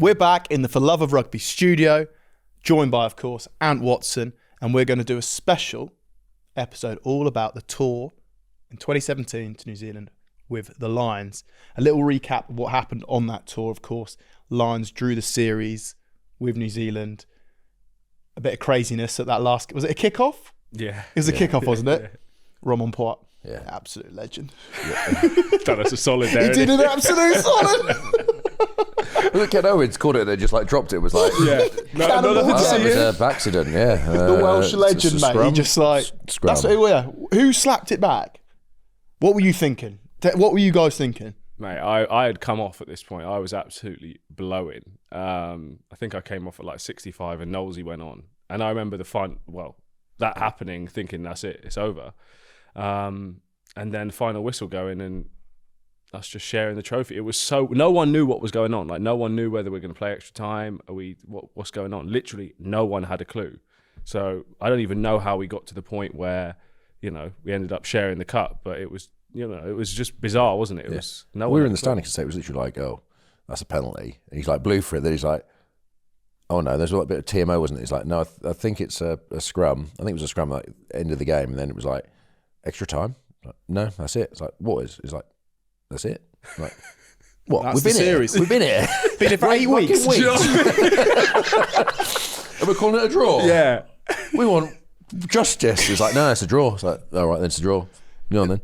We're back in the For Love of Rugby studio, joined by, of course, Ant Watson, and we're going to do a special episode all about the tour in 2017 to New Zealand with the Lions. A little recap of what happened on that tour, of course. Lions drew the series with New Zealand. A bit of craziness at that last... Was it a kickoff? Yeah. It was a kickoff, wasn't it? Yeah. Roman Poit. Yeah. Absolute legend. Yeah. Done us a solid there. He did an absolute solid. Look, Ken Owens caught it and then just like dropped it. It was like, Yeah. No, nothing to see it here. was an accident, yeah. The Welsh legend, mate. He just like... Scrum. That's who slapped it back? What were you thinking? What were you guys thinking? Mate, I had come off at this point. I was absolutely blowing. I think I came off at like 65 and Knowlesy went on. And I remember that happening, thinking that's it, it's over. And then final whistle going and us just sharing the trophy. It was so... No one knew what was going on. Like, no one knew whether we're going to play extra time. What's going on? Literally, no one had a clue. So I don't even know how we got to the point where, we ended up sharing the cup. But it was, it was just bizarre, wasn't it? It was... No we were in the standing and it was literally like, oh, that's a penalty. And he's like, blew for it. Then he's like, oh no, there's a little bit of TMO, wasn't it? He's like, no, I think it's a scrum. I think it was a scrum at the end of the game. And then it was like, extra time? Like, no, that's it. It's like, what is? It's like, that's it. I'm like, what? That's We've been series. here. We've been here. Been here for 8 weeks. And we're calling it a draw. Yeah. We want justice. It's like, no, it's a draw. It's like, all right, then it's a draw. You know then.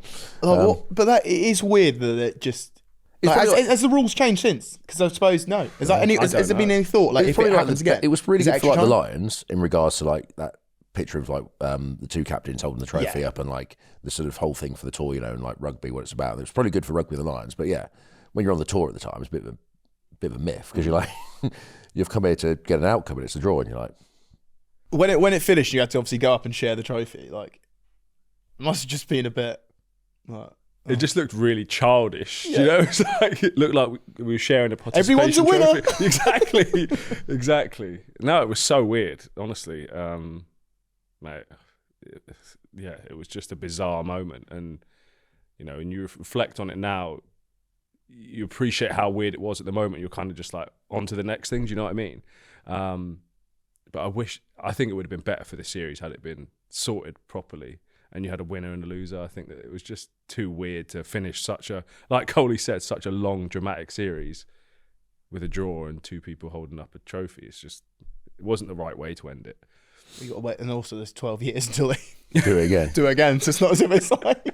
But it is weird that it just... has the rules changed since? Because I suppose, no. Has there been any thought? Like, if it happens again? It was really good for like time? the Lions in regards to like that picture of like the two captains holding the trophy up and like the sort of whole thing for the tour, and like rugby, what it's about. It was probably good for rugby and the Lions, but yeah, when you're on the tour at the time, it's a bit of a myth because you're like, you've come here to get an outcome and it's a draw, and you're like, when it finished, you had to obviously go up and share the trophy. Like, it must have just been a bit. Like, It just looked really childish, It's like, it looked like we were sharing a participation Everyone's a winner. Trophy. Exactly. No, it was so weird, honestly. Mate, it was just a bizarre moment. And, when you reflect on it now, you appreciate how weird it was at the moment. You're kind of just like, on to the next thing, do you know what I mean? But I think it would have been better for the series had it been sorted properly. And you had a winner and a loser. I think that it was just too weird to finish like Coley said, such a long, dramatic series with a draw and two people holding up a trophy. It wasn't the right way to end it. You got to wait, and also there's 12 years until they do it again. So it's not as if it's like...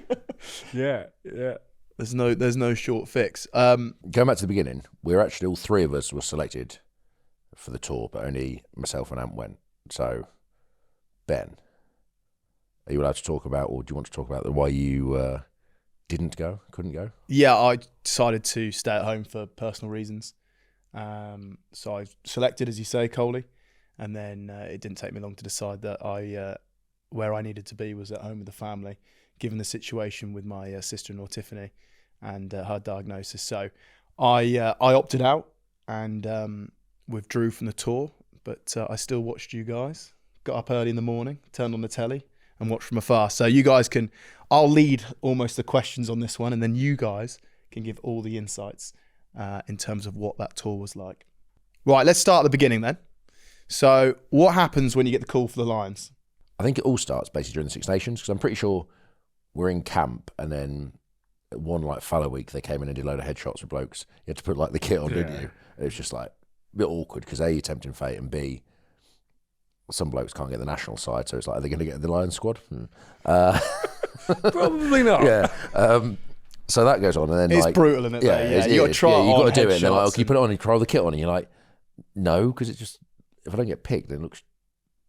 Yeah. There's no short fix. Going back to the beginning, all three of us were selected for the tour, but only myself and Ant went. So, Ben... Are you allowed to talk about, or do you want to talk about why you couldn't go? Yeah, I decided to stay at home for personal reasons. So I selected, as you say, Coley, and then it didn't take me long to decide that where I needed to be was at home with the family, given the situation with my sister-in-law Tiffany and her diagnosis. So I opted out and withdrew from the tour, but I still watched you guys. Got up early in the morning, turned on the telly, and watch from afar. So you guys I'll lead almost the questions on this one, and then you guys can give all the insights in terms of what that tour was like. Right, let's start at the beginning then. So what happens when you get the call for the Lions? I think it all starts basically during the Six Nations, because I'm pretty sure we're in camp, and then one like fallow week, they came in and did a load of headshots with blokes. You had to put like the kit on, didn't you? It was just like a bit awkward, because A, you're tempting fate, and B, some blokes can't get the national side, so it's like, are they going to get the Lions squad? Probably not. Yeah. So that goes on, and then it's like, brutal, isn't it? Yeah, you got to try. You got to do it. And they're like, okay, you put it on, you try the kit on, and you're like, no, because it's just, if I don't get picked, then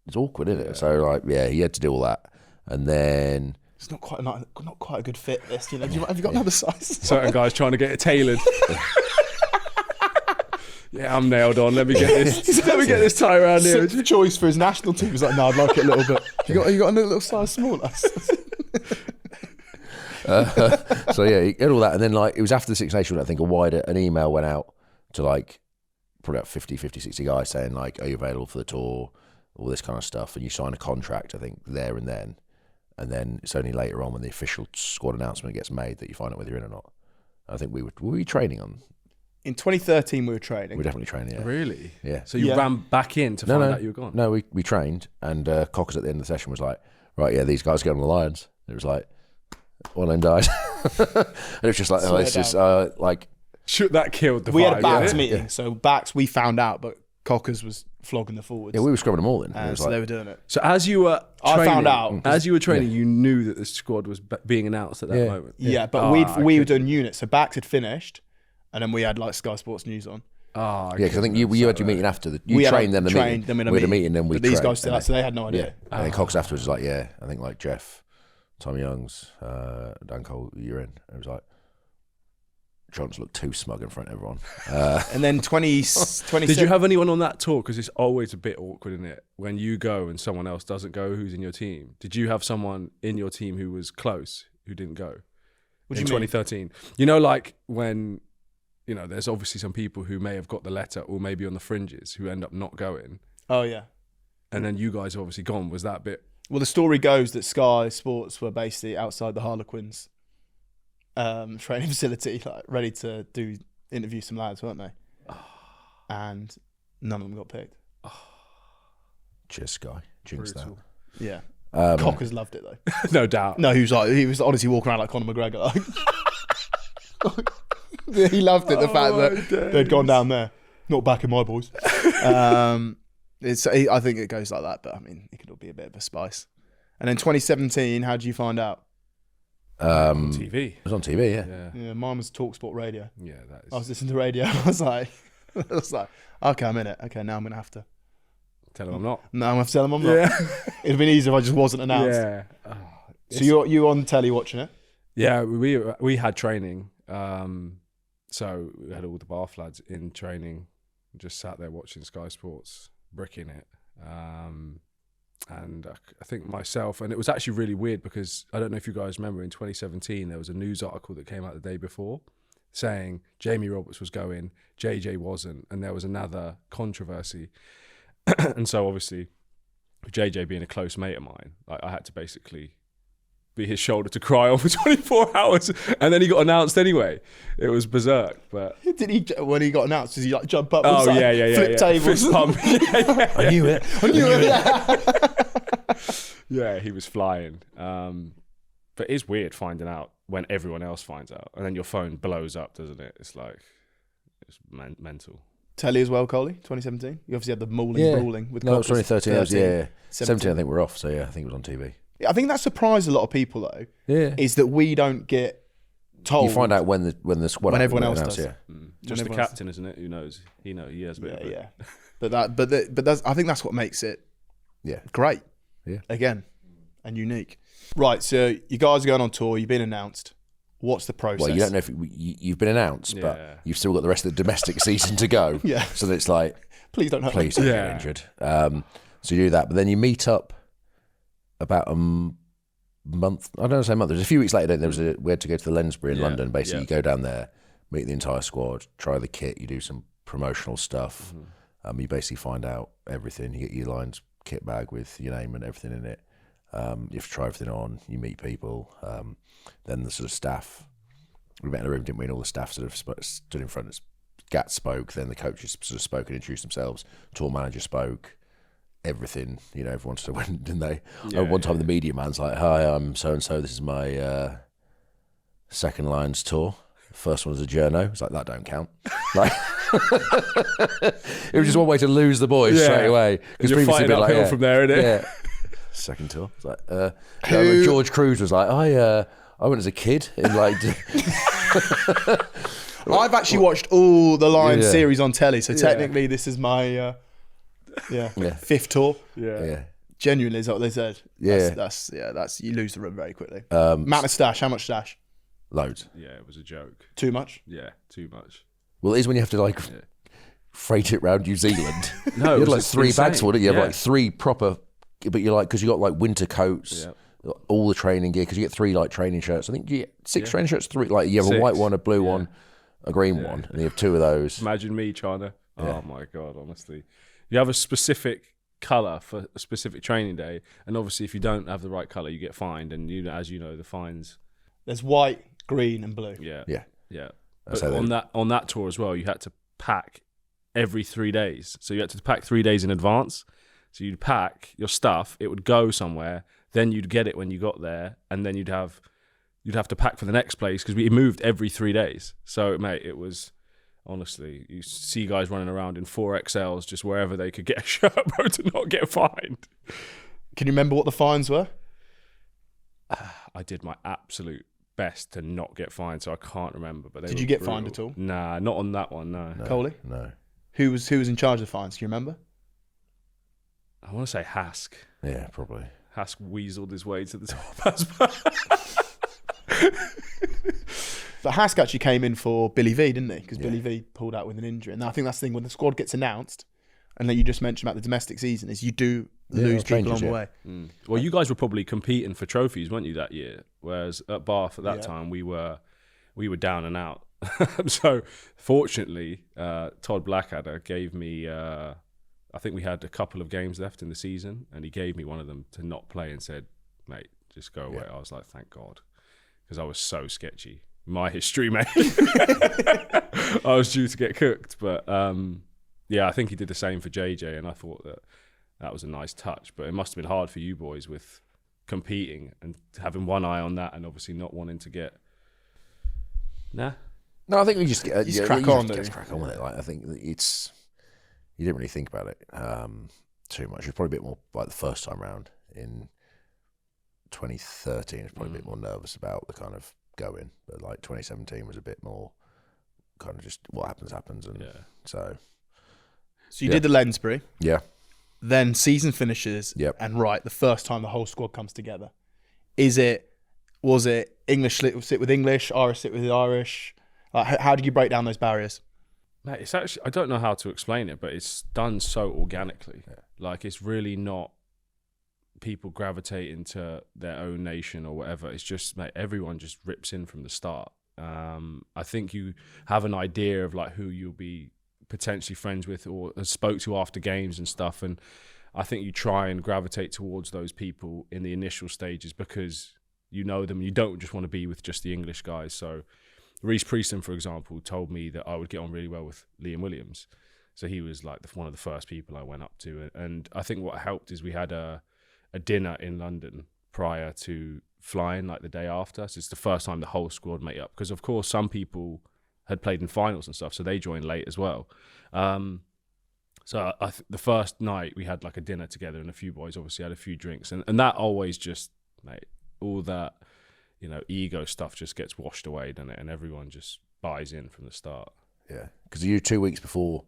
it's awkward, isn't it? Yeah. So like, he had to do all that, and then it's not quite a good fit. This, have you got another size? Certain guys trying to get it tailored. Yeah, I'm nailed on. Let me get this tie around here. The choice for his national team was like, no, I'd like it a little bit. You got a little size smaller. So yeah, he did all that, and then like it was after the Six Nations, I think an email went out to like probably about 50, 60 guys saying like, are you available for the tour, all this kind of stuff, and you sign a contract, I think, there and then it's only later on when the official squad announcement gets made that you find out whether you're in or not. I think we were training on In 2013, we were training. We definitely trained, yeah. Really? Yeah. So you ran back in to find out you were gone? No, we trained, and Cockers at the end of the session was like, right, yeah, these guys go on the Lions. It was like, one of them died. And it was just like, oh, it's just like... Shoot, that killed the vibe. We had a backs yeah? meeting, so backs we found out, but Cockers was flogging the forwards. Yeah, we were scrubbing them all in. It was so like, they were doing it. So as you were training, I found out. as you were training, you knew that the squad was being announced at that moment. Yeah, but we were doing units. So backs had finished, and then we had like Sky Sports News on. Yeah, because I think you had your meeting after. You trained them. We had a meeting, then we But these trained, guys still had, so they had no idea. Yeah, and then Cox afterwards was like, yeah, I think like Jeff, Tom Youngs, Dan Cole, you're in. And it was like, John's looked too smug in front of everyone. And then 20. Did you have anyone on that tour? Because it's always a bit awkward, isn't it? When you go and someone else doesn't go, who's in your team? Did you have someone in your team who was close, who didn't go? What do in you mean? 2013. You know, like when, you know, there's obviously some people who may have got the letter or maybe on the fringes who end up not going. Oh, yeah. And then you guys have obviously gone. Was that bit? Well, the story goes that Sky Sports were basically outside the Harlequins training facility, like ready to interview some lads, weren't they? And none of them got picked. Cheers, Sky. Jinx that. Yeah. Cockers loved it though. No doubt. No, he was honestly walking around like Conor McGregor. He loved it. The fact that they'd gone down there, not backing my boys. I think it goes like that, but I mean, it could all be a bit of a spice. And then 2017, how did you find out? On TV. It was on TV, yeah. Yeah, mine was TalkSport radio. Yeah, that is. I was listening to radio. I was like, okay, I'm in it. Okay, now I'm gonna have to Tell them I'm not. No, I'm gonna have to tell them I'm not. Yeah. It'd been easier if I just wasn't announced. Yeah. So you on telly watching it? Yeah, we had training. So we had all the Bath lads in training, just sat there watching Sky Sports, bricking it. And I think myself, and it was actually really weird because I don't know if you guys remember in 2017, there was a news article that came out the day before saying Jamie Roberts was going, JJ wasn't, and there was another controversy. And so obviously, with JJ being a close mate of mine, I had to basically be his shoulder to cry on for 24 hours, and then he got announced anyway. It was berserk, but did he? When he got announced, did he like jump up? Oh and yeah, flip tables, fist pump. I knew it. Yeah, he was flying. But it's weird finding out when everyone else finds out, and then your phone blows up, doesn't it? It's like mental. Telly as well, Coley. 2017. You obviously had the brawling with. No, it was 2013. 13, 17. I think we're off. So yeah, I think it was on TV. I think that surprised a lot of people though. Yeah, is that we don't get told. You find out when the squad when everyone else does. Yeah. Just the captain, isn't it? Who knows? He has a bit of it. Yeah. But that's, I think that's what makes it. Yeah. Great. Yeah. Again, and unique. Right. So you guys are going on tour. You've been announced. What's the process? Well, you don't know if you've been announced, but you've still got the rest of the domestic season to go. Yeah. So that it's like, please don't don't get injured. So you do that, but then you meet up about a month. I don't know, say a month. There's a few weeks later. We had to go to the Lensbury in London. Basically, you go down there, meet the entire squad, try the kit. You do some promotional stuff. You basically find out everything. You get your Lions kit bag with your name and everything in it. You have to try everything on. You meet people. Then the sort of staff. We met in a room, didn't we? And all the staff sort of stood in front. Gat spoke. Then the coaches sort of spoke and introduced themselves. Tour manager spoke. Everything, everyone sort of went, didn't they? One time the media man's like, "Hi, I'm so and so. This is my second Lions tour. First one was a journo." It's like, that don't count. Like, it was just one way to lose the boys straight away. Because previously been uphill from there, innit? Yeah. Second tour. It's like, George Cruz was like, I went as a kid in like. I've actually watched all the Lions series on telly, so technically this is my fifth tour. Yeah. Genuinely, is that what they said? Yeah. That's you lose the room very quickly. Amount of stash. How much stash? Loads. Yeah, it was a joke. Too much? Yeah, too much. Well, it is when you have to freight it around New Zealand. No, you had like 3 insane. bags for it. You have like 3 proper, but you're like, because you got like winter coats, all the training gear, because you get 3 like training shirts. I think you get 6 training shirts, 3, like you have 6. A white one, a blue one, a green one, and you have 2 of those. Imagine me trying to, oh my God, honestly. You have a specific colour for a specific training day, and obviously if you don't have the right colour, you get fined, and as you know, the fines. There's white, green and blue. Yeah. Yeah. Yeah. But on that tour as well, you had to pack every 3 days. So you had to pack 3 days in advance. So you'd pack your stuff, it would go somewhere, then you'd get it when you got there, and then you'd have to pack for the next place because we moved every 3 days. So, mate, it was, honestly, you see guys running around in 4XLs just wherever they could get a shirt, bro, to not get fined. Can you remember what the fines were? I did my absolute best to not get fined, so I can't remember. But did you get fined at all? Nah, not on that one, no. Coley? No. Who was in charge of the fines? Can you remember? I want to say Hask. Yeah, probably. Hask weaseled his way to the top. But Hask actually came in for Billy V, didn't he? Because Billy V pulled out with an injury. And I think that's the thing, when the squad gets announced, and then you just mentioned about the domestic season, is you do lose people on the way. Well, you guys were probably competing for trophies, weren't you, that year? Whereas at Bath at that time, we were down and out. So fortunately, Todd Blackadder gave me, I think we had a couple of games left in the season, and he gave me one of them to not play and said, mate, just go away. I was like, thank God, because I was so sketchy. My history, mate. I was due to get cooked. But I think he did the same for JJ, and I thought that was a nice touch. But it must have been hard for you boys with competing and having one eye on that, and obviously not wanting to get... Nah? No, I think we just crack on with it. Like, I think it's... You didn't really think about it too much. It was probably a bit more like the first time round in 2013. It was probably a bit more nervous about the kind of going, but like 2017 was a bit more kind of just what happens, and so you did the Lensbury, then season finishes, and the first time the whole squad comes together. Was it English sit with English, Irish sit with Irish? How did you break down those barriers? Mate, it's actually, I don't know how to explain it, but it's done so organically. Like, it's really not people gravitating to their own nation or whatever. It's just, mate, everyone just rips in from the start. I think you have an idea of like who you'll be potentially friends with or spoke to after games and stuff, and I think you try and gravitate towards those people in the initial stages because you know them. You don't just want to be with just the English guys. So Reece Prieston, for example, told me that I would get on really well with Liam Williams. So he was like one of the first people I went up to. And I think what helped is we had a dinner in London prior to flying, like the day after. So it's the first time the whole squad met up. Because, of course, some people had played in finals and stuff, so they joined late as well. So the first night we had like a dinner together, and a few boys obviously had a few drinks. And that always just, mate, all that, ego stuff just gets washed away, doesn't it? And everyone just buys in from the start. Yeah. Because you 2 weeks before,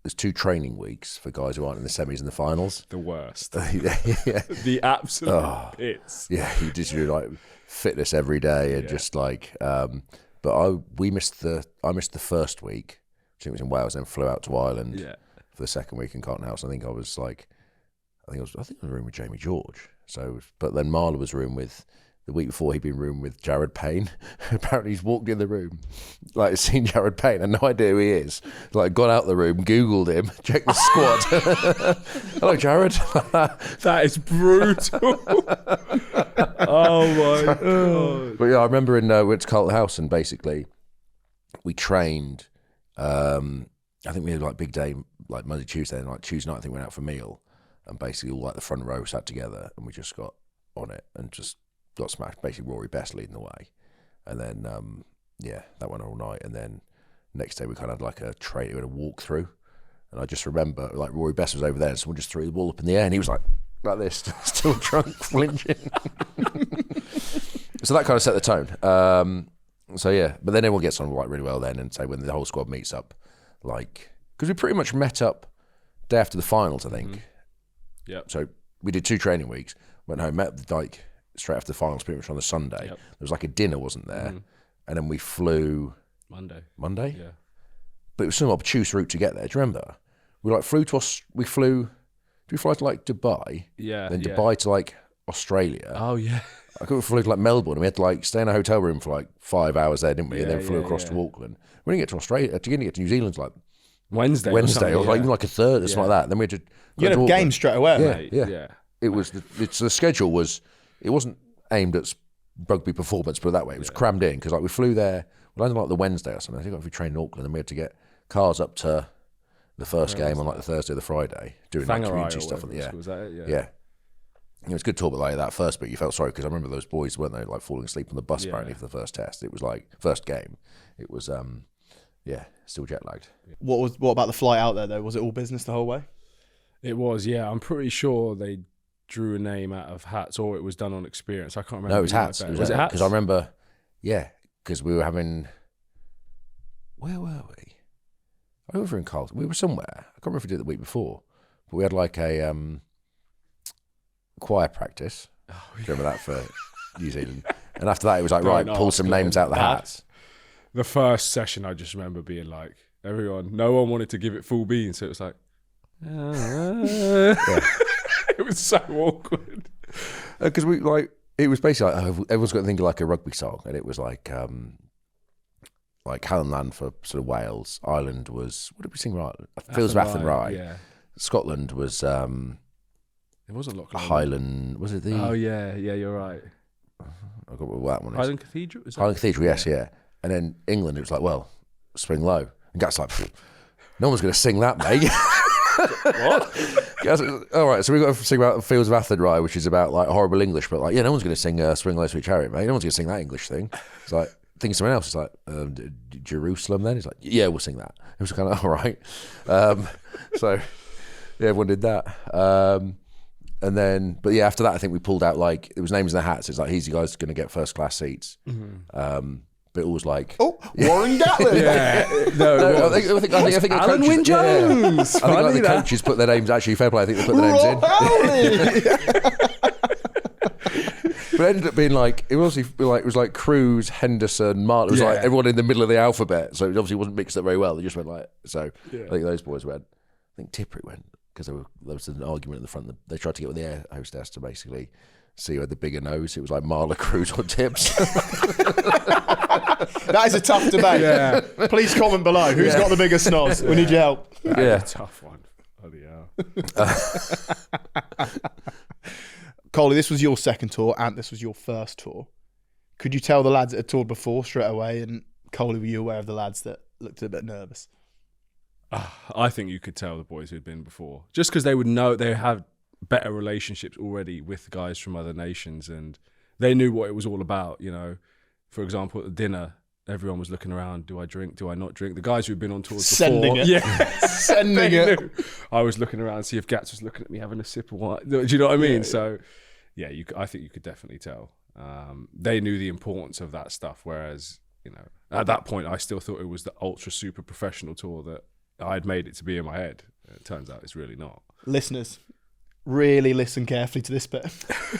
there's 2 training weeks for guys who aren't in the semis and the finals. The worst. The absolute pits. Yeah, you just do like fitness every day and just like. But I missed the first week. I think it was in Wales, then flew out to Ireland for the second week in Carlton House. I think I was in the room with Jamie George. So, but then Marla was room with. The week before, he'd been room with Jared Payne. Apparently, he's walked in the room, like, seen Jared Payne, had no idea who he is. Like, got out the room, Googled him, checked the squad. Hello, Jared. That is brutal. Oh, my God. But, I remember we went to Carlton House, and basically, we trained, I think we had, like, big day, like, Monday, Tuesday, and, like, Tuesday night, I think we went out for a meal, and basically, all, like, the front row sat together, and we just got on it, and just got smashed. Basically, Rory Best leading the way, and then that went all night. And then next day we kind of had like a walk through, and I just remember like Rory Best was over there, and someone just threw the ball up in the air, and he was like this, still drunk, flinching. So that kind of set the tone. But then everyone gets on like really well then, and say when the whole squad meets up, like because we pretty much met up day after the finals, I think. Yeah. So we did 2 training weeks, went home, met up the Dyke straight after the finals, pretty much on the Sunday. There was like a dinner, wasn't there? And then we flew Monday. Yeah. But it was some obtuse route to get there. Do you remember? We like flew to did we fly to like Dubai? Yeah. Then Dubai to like Australia. Oh yeah. I think we flew to like Melbourne, and we had to like stay in a hotel room for like 5 hours there, didn't we? And then flew across to Auckland. We didn't get to Australia. Didn't get to New Zealand like Wednesday or like even like a third or something like that. Then we had to you had a game straight away, mate. Yeah. It was the schedule was. It wasn't aimed at rugby performance, put it that way. It was crammed in because like we flew there, we landed like the Wednesday or something. I think we trained in Auckland and we had to get cars up to the first game on like the Thursday or the Friday, doing like community stuff. Was that it? Yeah. It was good talk, but like that first bit, you felt sorry because I remember those boys, weren't they, like falling asleep on the bus apparently for the first test. It was like first game. It was still jet lagged. What about the flight out there though? Was it all business the whole way? It was, yeah. I'm pretty sure they drew a name out of hats, or it was done on experience. I can't remember. No, it was hats. Was it hats? Because I remember, because we were having. Where were we? I was in Carlton. We were somewhere. I can't remember if we did it the week before, but we had like a choir practice. Do you remember that for New Zealand? And after that, it was like, right, pull some names out the hats. The first session, I just remember being like, no one wanted to give it full beans, so it was like, it was so awkward. Because it was basically like, everyone's got to think of like a rugby song, and it was like Callanland for sort of Wales. Ireland was, what did we sing right? Fields of Athen Rye. Yeah. Scotland was It wasn't Loch Highland. Was it the? Oh yeah, you're right. I got what that one is. Highland Cathedral. Is that Highland Cathedral, yes, yeah. And then England, it was like, well, Spring Low. And Gat's like, no one's going to sing that, mate. What? Gat's, all right, so we've got to sing about Fields of Athen Rye, which is about like horrible English, but like, no one's going to sing Spring Low, Sweet Chariot, mate. No one's going to sing that English thing. It's like, think of something else. It's like, Jerusalem then? He's like, yeah, we'll sing that. It was kind of, all right. So, yeah, everyone did that. And then, but yeah, after that, I think we pulled out like, it was names in the hats. It's like, he's you guys going to get first class seats. Mm-hmm. But it was like, Warren Gatlin. No, I think Alan Wynne Jones. I think like the coaches put their names, actually, fair play, I think they put their names in. But it ended up being like, it was like Cruz, Henderson, Martin. It was like everyone in the middle of the alphabet. So it obviously wasn't mixed up very well. They just went like, so I think those boys went. I think Tippery went because there was an argument at the front. They tried to get with the air hostess to basically see who had the bigger nose. It was like Marla, Cruz or Tips. That is a tough debate. Yeah. Please comment below. Who's got the biggest snoz? We need your help. That's a tough one. Bloody hell. Coley, this was your second tour, and this was your first tour. Could you tell the lads that had toured before straight away? And Coley, were you aware of the lads that looked a bit nervous? I think you could tell the boys who'd been before, just because they would know, they had better relationships already with guys from other nations, and they knew what it was all about. You know, for example, at the dinner, everyone was looking around. Do I drink? Do I not drink? The guys who'd been on tours Sending before, it. Sending it. I was looking around to see if Gats was looking at me having a sip of wine. Do you know what I mean? So, yeah, I think you could definitely tell. They knew the importance of that stuff, whereas at that point, I still thought it was the ultra super professional tour that I'd made it to be in my head. It turns out it's really not. Listeners, really listen carefully to this bit.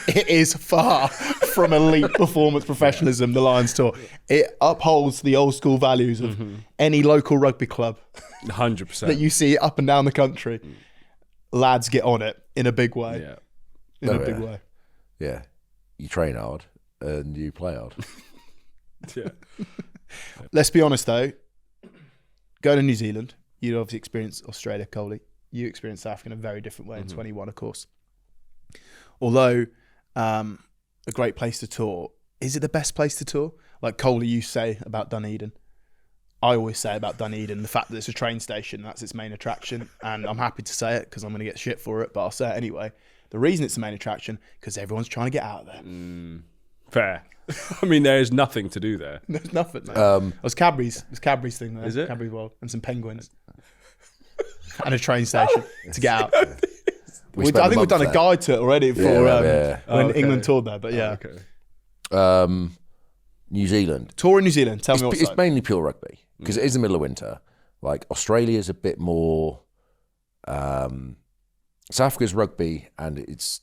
It is far from elite performance professionalism, the Lions Tour. It upholds the old school values of any local rugby club 100% that you see up and down the country. Lads get on it in a big way. Yeah. In a big way. Yeah. You train hard and you play hard. Yeah. Let's be honest though, go to New Zealand. You obviously experienced Australia, Coley. You experienced South Africa in a very different way in 21, of course. Although a great place to tour, is it the best place to tour? Like Coley, you say about Dunedin. I always say about Dunedin, the fact that it's a train station, that's its main attraction. And I'm happy to say it because I'm going to get shit for it, but I'll say it anyway. The reason it's the main attraction, because everyone's trying to get out of there. Fair. I mean, there is nothing to do there. There's nothing there. It was Cadbury's thing there. Is it? Cadbury's World. And some penguins. And a train station to get out. I think we've done a guide to it already for when England toured there, but yeah. Okay. New Zealand. Tour in New Zealand. Tell me what's it's mainly pure rugby because it is the middle of winter. Like Australia's a bit more. South Africa's rugby and it's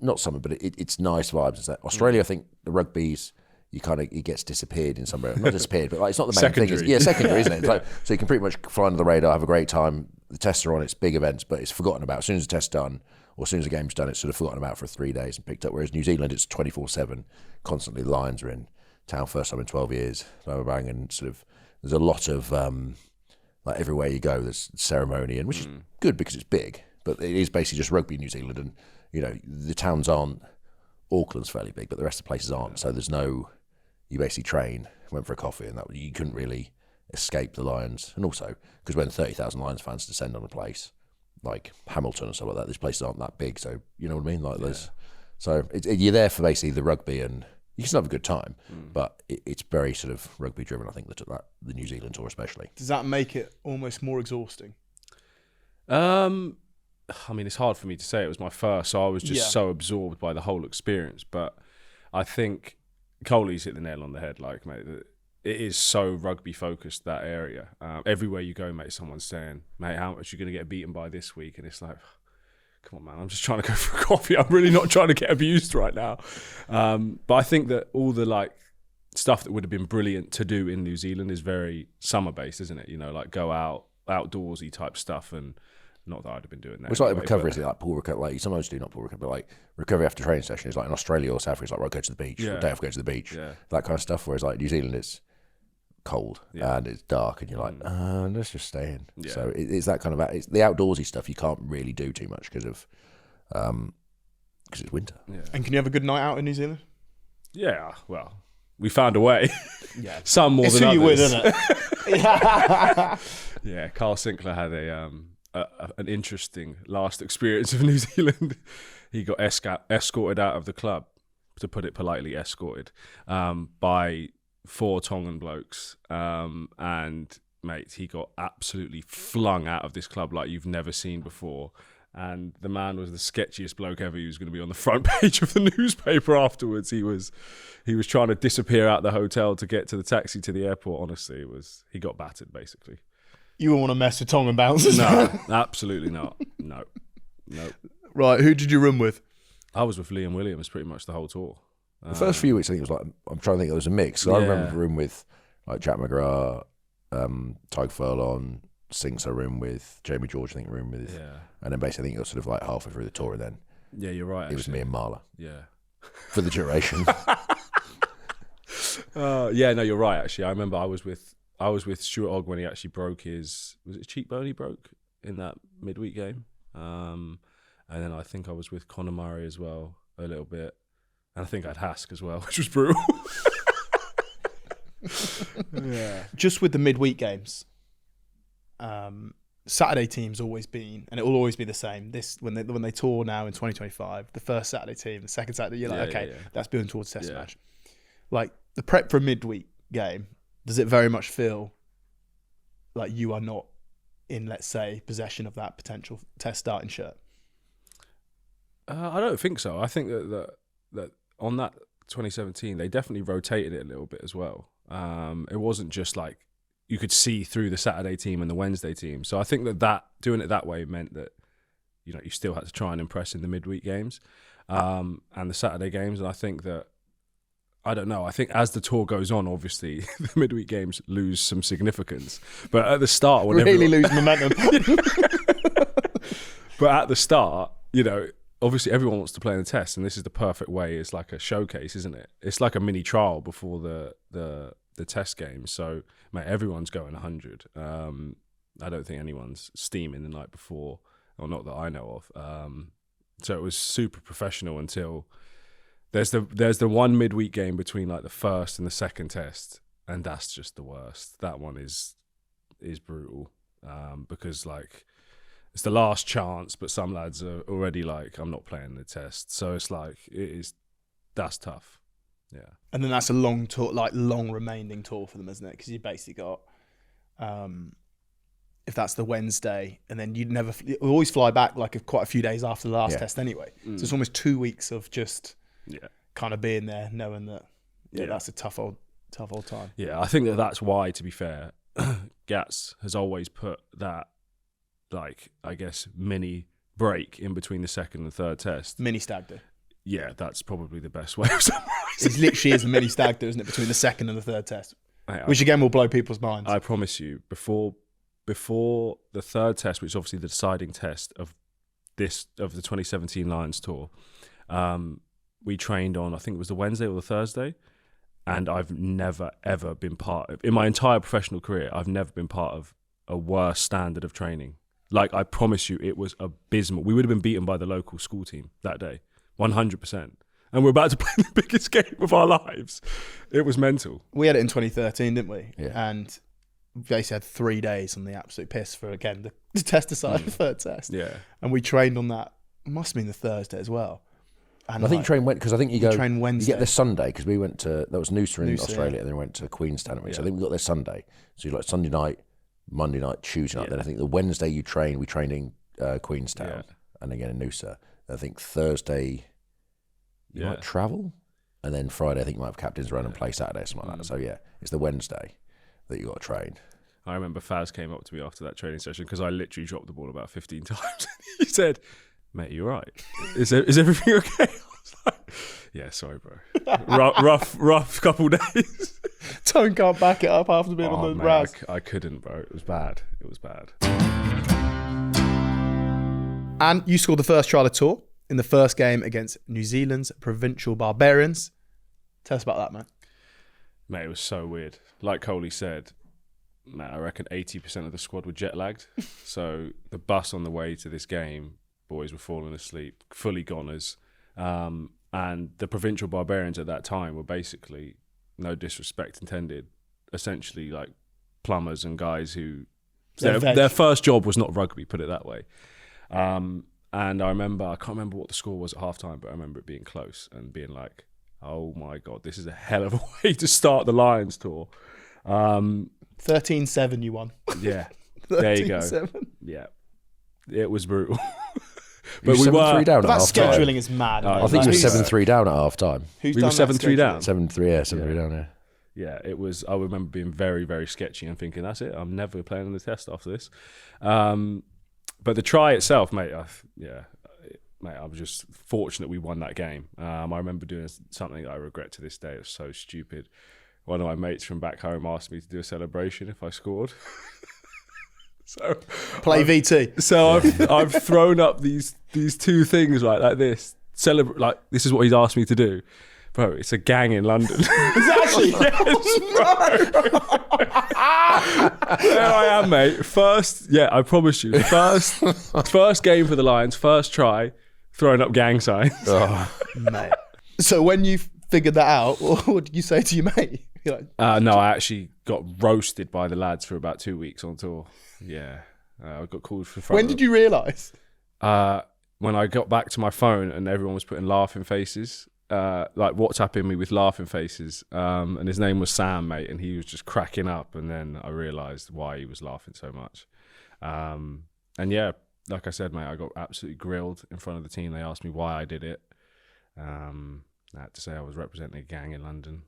not summer, but it's nice vibes. Australia, I think the rugby's it gets disappeared in some way. Not disappeared, but like it's not the main thing. Secondary, isn't it? It's like, so you can pretty much fly under the radar, have a great time. The tests are on, it's big events, but it's forgotten about. As soon as the test's done, or as soon as the game's done, it's sort of forgotten about for 3 days and picked up. Whereas New Zealand, it's 24/7, constantly. The Lions are in town, first time in 12 years, bang, bang, and sort of there's a lot of like everywhere you go, there's ceremony, and which is good because it's big, but it is basically just rugby in New Zealand, and the towns aren't Auckland's fairly big, but the rest of the places aren't. So there's no. You basically train, went for a coffee, and that you couldn't really escape the Lions. And also because when 30,000 Lions fans descend on a place like Hamilton and stuff like that, these places aren't that big. So you know what I mean. Like there's. So you're there for basically the rugby, and you can still have a good time, but it's very sort of rugby driven. I think the New Zealand tour especially. Does that make it almost more exhausting? I mean, it's hard for me to say. It was my first, so I was just so absorbed by the whole experience. But I think Coley's hit the nail on the head. Like, mate, it is so rugby focused, that area. Everywhere you go, mate, someone's saying, mate, how much are you going to get beaten by this week? And it's like, come on, man, I'm just trying to go for a coffee. I'm really not trying to get abused right now. But I think that all the like stuff that would have been brilliant to do in New Zealand is very summer based, isn't it? You know, like go out, outdoorsy type stuff, and not that I'd have been doing that. Well, it's like recovery, is like pool recovery. Like you sometimes do not pool recovery, but like recovery after training session is like in Australia or South Africa, it's like, right, go to the beach. Day off, go to the beach. That kind of stuff. Whereas like New Zealand, it's cold and it's dark, and you're like, let's just stay in. So it's that kind of it's the outdoorsy stuff you can't really do too much because it's winter. And can you have a good night out in New Zealand? Yeah, well, we found a way. Yeah, some more than others. You would, isn't it? Yeah, Carl Sinclair had an interesting last experience of New Zealand. He got escorted out of the club, to put it politely, escorted by 4 Tongan blokes, and mate, he got absolutely flung out of this club like you've never seen before. And the man was the sketchiest bloke ever. He was going to be on the front page of the newspaper afterwards. He was trying to disappear out the hotel to get to the taxi to the airport. Honestly, he got battered basically. You wouldn't want to mess with Tongan bouncers? No, absolutely not. No. Right, who did you room with? I was with Liam Williams pretty much the whole tour. The first few weeks, I think it was like, I'm trying to think, it was a mix. So I remember the room with like Jack McGrath, Tyke Furlong, Sinks I room with, Jamie George I think room with, and then basically I think it was sort of like halfway through the tour, and then you're right. It was me and Marla. Yeah, for the duration. No, you're right. Actually, I remember I was with Stuart Ogg when he actually broke his cheekbone he broke in that midweek game, and then I think I was with Conor Murray as well a little bit, and I think I had Hask as well, which was brutal. Just with the midweek games. Saturday team's always been, and it will always be the same. This when they tour now in 2025, the first Saturday team, the second Saturday, you're like, that's building towards test match. Like the prep for a midweek game, does it very much feel like you are not in, let's say, possession of that potential test starting shirt? I don't think so. I think that on that 2017, they definitely rotated it a little bit as well. It wasn't just like you could see through the Saturday team and the Wednesday team. So I think that doing it that way meant that, you know, you still had to try and impress in the midweek games and the Saturday games. And I think that, I don't know, I think as the tour goes on, obviously, the midweek games lose some significance. But at the start... lose momentum. But at the start, you know, obviously everyone wants to play in the test, and this is the perfect way. It's like a showcase, isn't it? It's like a mini trial before the test game. So, mate, everyone's going 100. I don't think anyone's steaming the night before, or not that I know of. So it was super professional until there's the one midweek game between like the first and the second test, and that's just the worst. That one is brutal because like it's the last chance, but some lads are already like, I'm not playing the test. So it's like that's tough. Yeah. And then that's a long tour, like long remaining tour for them, isn't it? Because you basically got, if that's the Wednesday, and then you always fly back like quite a few days after the last test anyway. So it's almost 2 weeks of just kind of being there, knowing that that's a tough old time. Yeah, I think that's why, to be fair, Gats has always put that, like, I guess, mini break in between the second and third test. Mini stag do. Yeah, that's probably the best way of summarising. It literally is a mini stag do, isn't it, between the second and the third test? Which again will blow people's minds. I promise you, before the third test, which is obviously the deciding test of the 2017 Lions tour, we trained on, I think it was the Wednesday or the Thursday, and I've never ever been part of, in my entire professional career, I've never been part of a worse standard of training. Like, I promise you, it was abysmal. We would have been beaten by the local school team that day, 100%. and we're about to play the biggest game of our lives. It was mental. We had it in 2013, didn't we? Yeah. And we basically had 3 days on the absolute piss for, again, the test aside, the third test. Yeah. And we trained on that, must have been the Thursday as well. And I think you train because I think you go. train Wednesday. You get there Sunday because we went to that was Noosa in Noosa, Australia, yeah. and then we went to Queenstown. So Yeah. I think we got there Sunday. So you like Sunday night, Monday night, Tuesday night. Yeah. Then I think the Wednesday we trained in Queenstown, Yeah. and again in Noosa. I think Thursday you Yeah. might travel, and then Friday I think you might have captain's run and play Saturday or something like that. So yeah, it's the Wednesday that you got to train. I remember Faz came up to me after that training session because I literally dropped the ball about 15 times. He said, "Mate, you all right? Is everything okay?" I was like, "Yeah, sorry, bro. rough couple days." Tone can't back it up after being on the mate, Raz. I couldn't, bro. It was bad. It was bad. And you scored the first try of the tour in the first game against New Zealand's Provincial Barbarians. Tell us about that, man. Mate, it was so weird. Like Coley said, mate, I reckon 80% of the squad were jet lagged. So the bus on the way to this game, boys were falling asleep, fully goners. And the Provincial Barbarians at that time were basically, no disrespect intended, essentially like plumbers and guys who their first job was not rugby, put it that way. And I can't remember what the score was at halftime, but I remember it being close and being like, oh my God, this is a hell of a way to start the Lions tour. 13-7 you won. Yeah, there you go. 13-7. Yeah, it was brutal. But we were 7-3 down at That half time. scheduling is mad. I I man. think Like, it was who's- 7-3 down at half time. Who's We done were that 7-3 down. scheduling? 7-3, yeah, 7-3 down. Yeah. Yeah, it was. I remember being very, very sketchy and thinking, that's it. I'm never playing in the test after this. But the try itself, mate, I was just fortunate we won that game. I remember doing something that I regret to this day. It was so stupid. One of my mates from back home asked me to do a celebration if I scored. So Play VT. So I've thrown up these two things like this. Like this is what he's asked me to do. Bro, it's a gang in London. Exactly. There I am, mate. I promise you. First game for the Lions, first try, throwing up gang signs. Oh. Mate. So when you figured that out, what did you say to your mate? You're like, No, I actually got roasted by the lads for about 2 weeks on tour. Yeah. I got called for when did you realise? When I got back to my phone and everyone was putting laughing faces, like WhatsApping me with laughing faces, and his name was Sam, mate, and he was just cracking up, and then I realised why he was laughing so much. And yeah, like I said, mate, I got absolutely grilled in front of the team. They asked me why I did it. I had to say I was representing a gang in London.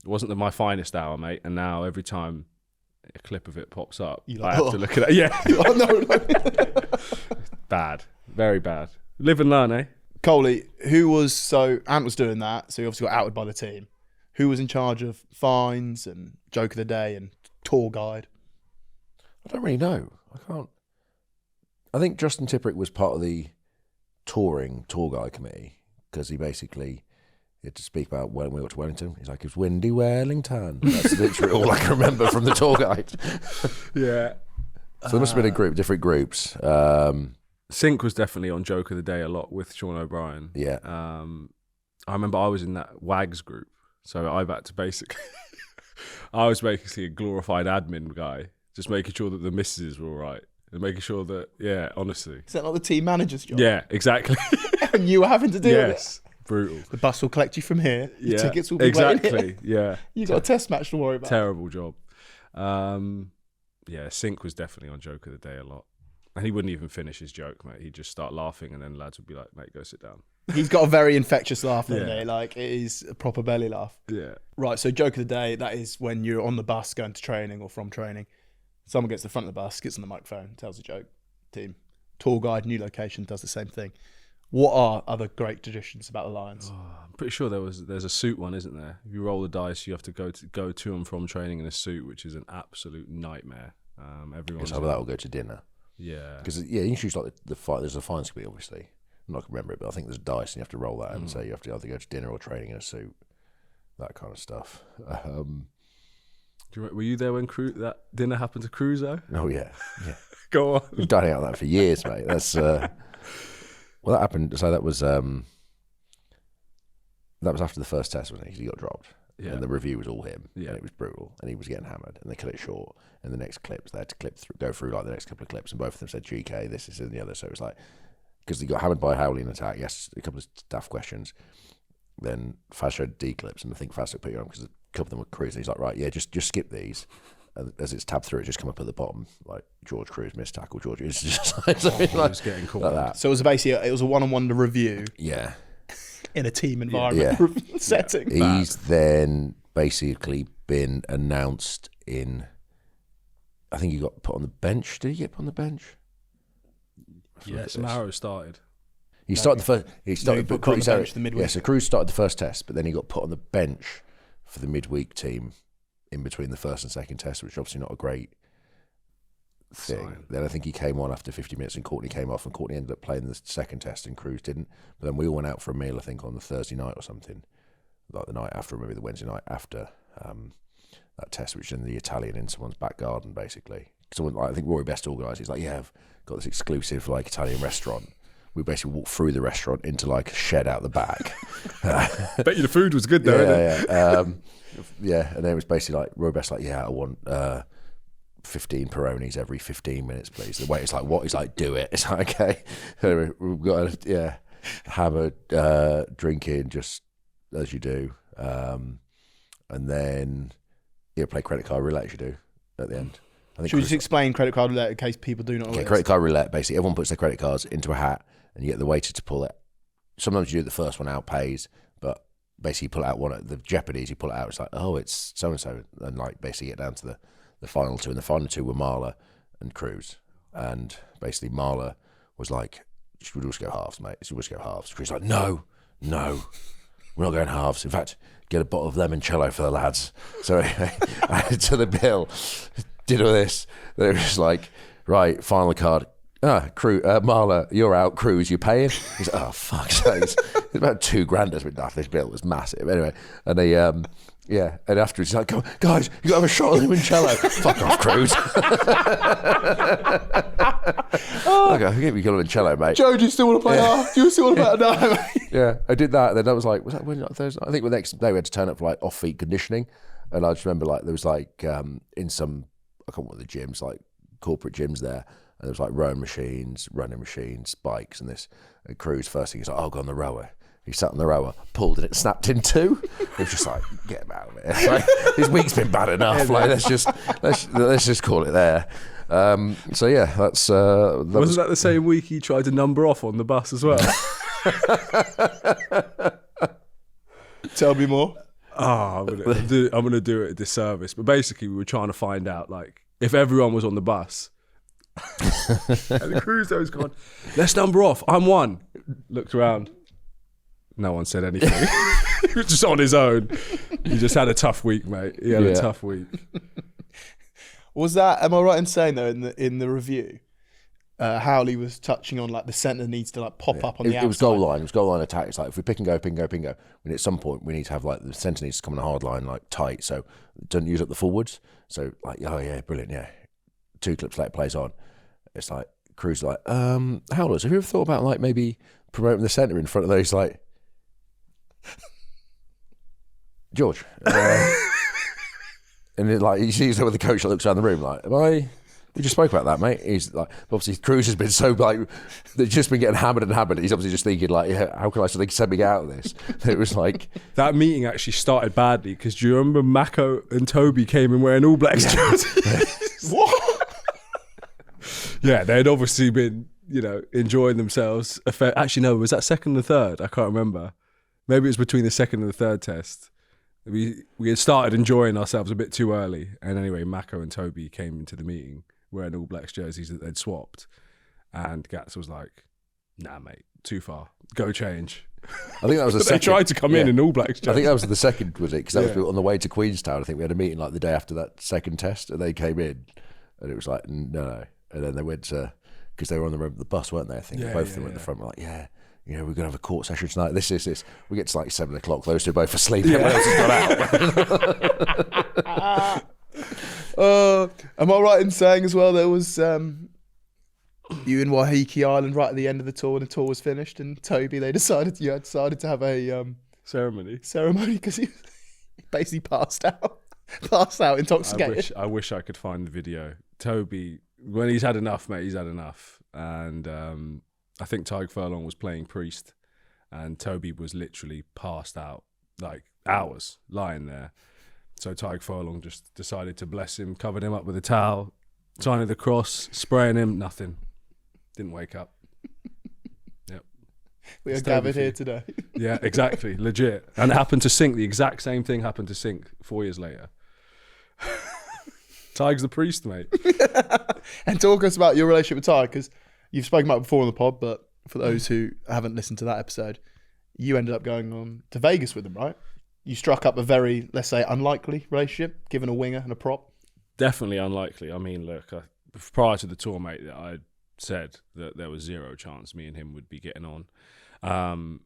It wasn't my finest hour, mate, and now every time a clip of it pops up, I have to look at it. Yeah. Oh, no. Bad. Very bad. Live and learn, eh? Coley, Ant was doing that, so he obviously got outed by the team. Who was in charge of fines and joke of the day and tour guide? I don't really know. I think Justin Tipperick was part of the tour guide committee because he basically had to speak about when we got to Wellington. He's like, it was windy Wellington. That's literally all I can remember from the tour guide. Yeah. So there must have been different groups. Sync was definitely on joke of the day a lot with Sean O'Brien. Yeah. I remember I was in that WAGs group, so I've had to basically, I was basically a glorified admin guy, just making sure that the misses were all right and making sure that, yeah, honestly. Is that not the team manager's job? Yeah, exactly. And you were having to deal with Yes, brutal. it. The bus will collect you from here. Your Yeah, tickets will be waiting here. exactly. Yeah, You got a test match to worry about. terrible job. Yeah, Sync was definitely on joke of the day a lot. And he wouldn't even finish his joke, mate. He'd just start laughing and then lads would be like, mate, go sit down. He's got a very infectious laugh, isn't Yeah. he? Like, it is a proper belly laugh. Yeah. Right, so joke of the day, that is when you're on the bus going to training or from training. Someone gets to the front of the bus, gets on the microphone, tells a joke. Team. Tour guide, new location, does the same thing. What are other great traditions about the Lions? I'm pretty sure there's a suit one, isn't there? If you roll the dice, you have to go to and from training in a suit, which is an absolute nightmare. Everyone's So that will go to dinner. yeah. Because, yeah, usually it's like the fight. There's a fine committee, obviously. I'm not going to remember it, but I think there's dice and you have to roll that and say you have to either go to dinner or training in a suit. That kind of stuff. Were you there when that dinner happened to Crusoe? Oh, yeah. Yeah. Go on. We've done it on that for years, mate. That's well, that happened. So that was that was after the first test, wasn't it? 'Cause he got dropped. Yeah. And the review was all him. Yeah. And it was brutal. And he was getting hammered. And they cut it short. And the next clips, they had to go through like the next couple of clips. And both of them said GK, this, and the other. So it was like, because he got hammered by Howley in attack. Yes, a couple of daft questions. Then Faz showed D clips. And I think Faz put you on because a couple of them were Cruz. And he's like, right, yeah, just skip these. And as it's tabbed through, it just come up at the bottom, like George Cruz missed tackle. George, it's just like, something He like, was getting caught like that. So it was basically a one-on-one review Yeah. in a team environment setting. He's then basically been announced in. I think he got put on the bench. Did he get put on the bench? Yes, Marrow started. He started the first. He started got put on the bench the midweek. Yeah, so Cruz started the first test, but then he got put on the bench for the midweek team in between the first and second test, which is obviously not a great thing. Sign. Then I think he came on after 50 minutes, and Courtney came off, and Courtney ended up playing the second test, and Cruz didn't. But then we all went out for a meal, I think, on the Thursday night or something, like the night after, or maybe the Wednesday night after that test, which is in the Italian in someone's back garden, basically. Someone, like, I think Rory Best organised. He's like, yeah, I've got this exclusive like Italian restaurant. We basically walked through the restaurant into like a shed out the back. Bet you the food was good though. Yeah, and then it was basically like Roy Best, like, yeah, I want 15 Peronis every 15 minutes, please. The waiter's like, what? He's like, do it. It's like, okay. So we've got to, have a drinking just as you do, and then play credit card roulette as you do at the end. I think Should we just explain credit card roulette in case people do not know? Okay, credit card roulette. Basically, everyone puts their credit cards into a hat, and you get the waiter to pull it. Sometimes you do the first one out, pays, but basically you pull out one at the Jeopardies. You pull it out. It's like, oh, it's so and so, and like basically get down to the final two, and the final two were Marla and Cruz, and basically Marla was like, should we just go halves, mate? Should we just go halves? Cruz was like, no, we're not going halves. In fact, get a bottle of limoncello for the lads. So anyway, I added to the bill. Did all this. Then it was like, right, final card. Marla, you're out. Cruz, you're paying. He's like, oh, fuck's sakes. It's about $2,000 that's been done. This bill was massive. Anyway, and they, and afterwards he's like, come on, guys, you got to have a shot of limoncello. Fuck off, Cruz. Okay, I give you limoncello, mate. Joe, do you still want to play half? Do you still want to play? No, mate. Yeah, I did that. Then I was like, was that Wednesday, Thursday? I think the next day we had to turn up for like off-feet conditioning. And I just remember like there was like in some, I can't remember the gyms, like corporate gyms there. And there was like rowing machines, running machines, bikes, and this. And Cruz, first thing, he's like, oh, I'll go on the rower. He sat on the rower, pulled it, snapped in two. It was just like, get him out of it. Like, his week's been bad enough. Like, let's just call it there. So yeah, that's. Wasn't that the same week he tried to number off on the bus as well? Tell me more. I'm gonna do it a disservice. But basically, we were trying to find out like if everyone was on the bus. And the Crusoe's gone, let's number off. I'm one. Looked around. No one said anything. He was just on his own. He just had a tough week, mate. He had a tough week. Was that? Am I right in saying though in the review, Howley was touching on like the centre needs to like pop up on the outside. It was goal line. It was goal line attack. It's like if we pick and go. When at some point we need to have like the centre needs to come on a hard line like tight, so don't use up the forwards. So like, oh yeah, brilliant, yeah. 2 clips later plays on. It's like Cruz like, Howlers, have you ever thought about like maybe promoting the centre in front of those like George? And it, like he sees with the coach that looks around the room like, we just spoke about that, mate. He's like, obviously Cruz has been so like, they've just been getting hammered. He's obviously just thinking like, yeah, how can I send me out of this? It was like that meeting actually started badly because do you remember Mako and Toby came in wearing All Blacks jerseys? What? Yeah, they'd obviously been, enjoying themselves. Actually, no, was that second and third? I can't remember. Maybe it was between the second and the third test. We had started enjoying ourselves a bit too early. And anyway, Mako and Toby came into the meeting wearing All Blacks jerseys that they'd swapped. And Gats was like, nah, mate, too far. Go change. I think that was the second. They tried to come in All Blacks jerseys. I think that was the second, was it? Because that was on the way to Queenstown. I think we had a meeting like the day after that second test, and they came in, and it was like, no. And then they went to, because they were on the bus, weren't they? I think both of them were at the front. Were like, we're going to have a court session tonight. This. We get to like 7 o'clock. Those two are both asleep. Everyone else has got out. Am I right in saying as well there was you in Waiheke Island right at the end of the tour, and the tour was finished, and Toby, you decided to have a ceremony. because he basically passed out intoxicated. I wish I could find the video. Toby, when he's had enough, mate, he's had enough. And I think Tyg Furlong was playing priest, and Toby was literally passed out, like hours, lying there. So Tyg Furlong just decided to bless him, covered him up with a towel, signing the cross, spraying him, nothing. Didn't wake up. Yep. We are gathered here today. Yeah, exactly. Legit. And it happened to Sink. The exact same thing happened to Sink 4 years later. Tyg's the priest, mate. And talk us about your relationship with Tyg, because you've spoken about it before on the pod, but for those who haven't listened to that episode, you ended up going on to Vegas with him, right? You struck up a very, let's say, unlikely relationship, given a winger and a prop. Definitely unlikely. I mean, look, prior to the tour, mate, that I said that there was zero chance me and him would be getting on. And